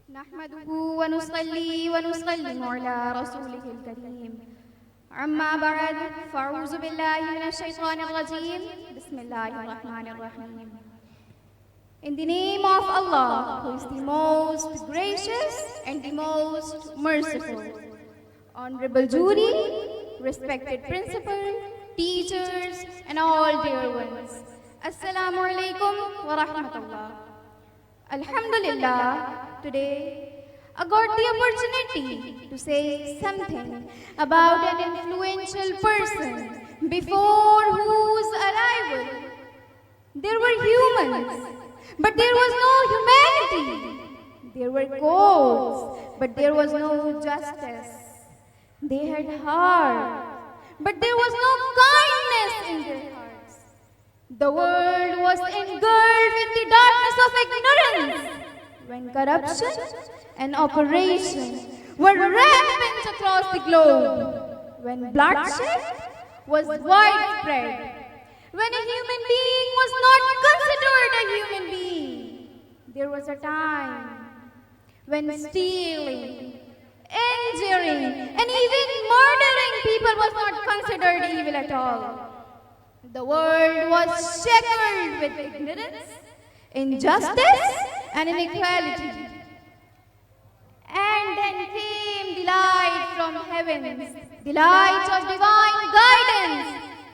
नहमदुहु व नुसल्ली व नुसल्लिमु अला रसूलिहिल करीम अम्मा बअद फ़अऊज़ु बिल्लाहि मिनश शैतानिर रजीम बिस्मिल्लाहिर रहमानिर रहीम. In the name of Allah, who is the most gracious and the most merciful. Honorable jury, respected principal, teachers and all dear ones, Assalamu alaikum wa rahmatullah. Alhamdulillah, today I got the opportunity to say something about an influential person before whose arrival there were humans, but there was no humanity. There were courts, but there was no justice. They had heart, but there was no kindness in their hearts. The world was engulfed in the darkness of ignorance, when corruption and oppression were rampant across the globe, when bloodshed was widespread, when a human being was not considered a human being. There was a time when stealing, injuring, and even murdering people was not considered evil at all. The world was shackled with ignorance, injustice, and inequality. And then came the light from heavens, the light of divine guidance,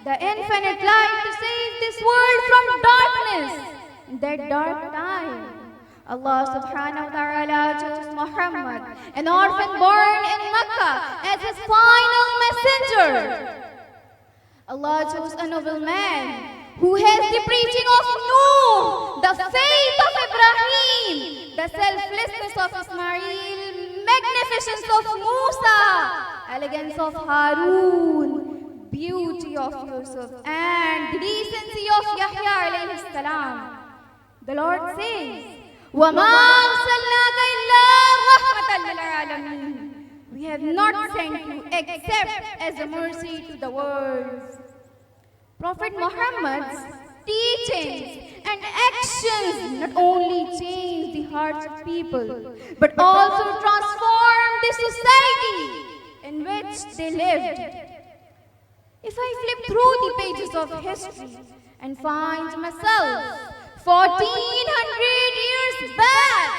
the infinite light to save this world from darkness. In that dark time, Allah subhanahu wa ta'ala chose Muhammad, an orphan born in Mecca, as his final messenger. Allah chose a noble man who has the preaching of Nuh, the faith of Ibrahim, the selflessness of Ismail, magnificence of Musa, elegance of Harun, beauty of Yusuf, and the decency of Yahya alayhi salam. The Lord says, وَمَا أَرْسَلْنَاكَ إِلَّا رَحْمَةً لِلْعَالَمِينَ. We have not sent you except as a mercy to the world. Prophet Muhammad's teachings and actions not only changed the hearts of people, but also transformed the society in which they lived. If I flip through the pages of history and find myself 1400 years back,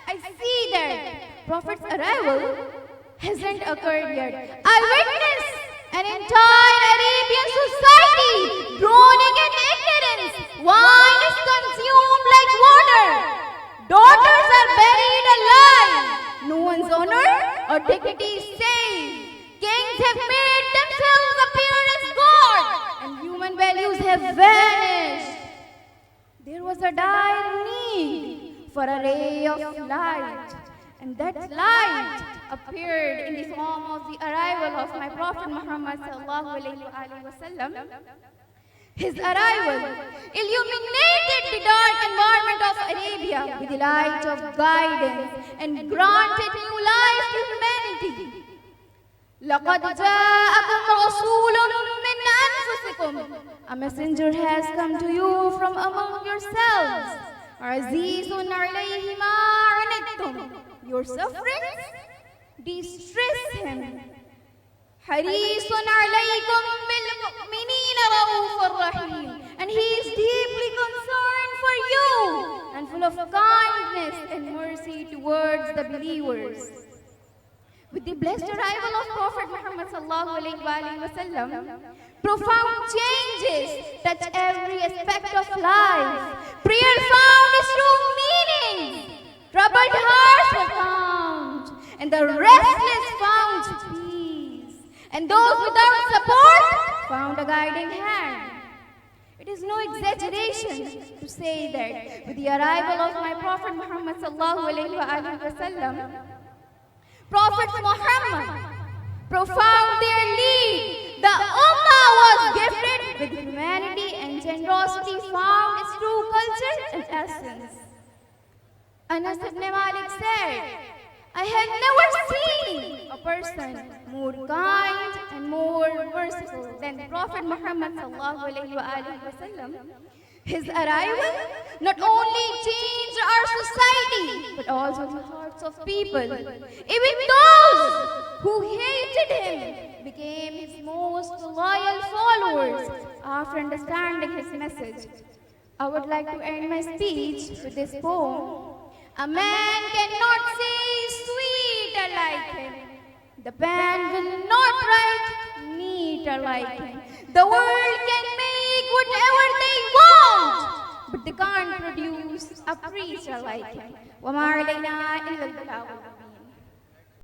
I see that Prophet's arrival hasn't occurred yet. I witnessed an entire Arabian society drowning in ignorance. Wine is consumed like water. Daughters are buried alive. No one's honor or dignity is saved. Kings have made themselves appear as God, and human values have vanished. There was a dire need for a ray of light, and that light appeared in the form of the arrival of my Prophet Muhammad sallallahu alaihi wasallam. His arrival illuminated the dark environment of Arabia with the light of guidance and granted new life to humanity. لَقَدْ جَاءَكُمْ رَسُولٌ مِّنْ أَنفُسِكُمْ. A messenger has come to you from among yourselves. عَزِيزٌ عَلَيْهِ مَا عَنِتُّمْ. Your sufferings distress him. حَرِيصٌ عَلَيْكُمْ بِالْمُؤْمِنِينَ رَءُوفٌ رَحِيمٌ. And he is deeply concerned for you and full of kindness and mercy towards the believers. With the blessed arrival of Prophet Muhammad sallallahu alaihi wasallam, profound changes touch every aspect of life. Prayer found its true meaning. Troubled hearts were found, and the restless found peace. And those without support found a guiding hand. It is no exaggeration to say that with the arrival of my Prophet Muhammad sallallahu alaihi wasallam, Prophet Muhammad profound their lead. The Ummah was gifted with humanity, and generosity found its true culture and essence. Anas ibn Malik said, I have never seen a person more kind and more merciful than the Prophet Muhammad sallallahu alaihi wasallam. His arrival not only changed our society, but also the hearts of people. Even those who hated him became his most loyal followers after understanding his message. I would like to end my speech with this poem. A man cannot say sweeter like him. The pen will not write neater like him. The world can make whatever they want, but they can't produce a preacher like him. وَمَا عَلَيْنَا إِلَّا الْبَلَاغُ الْمُبِينُ.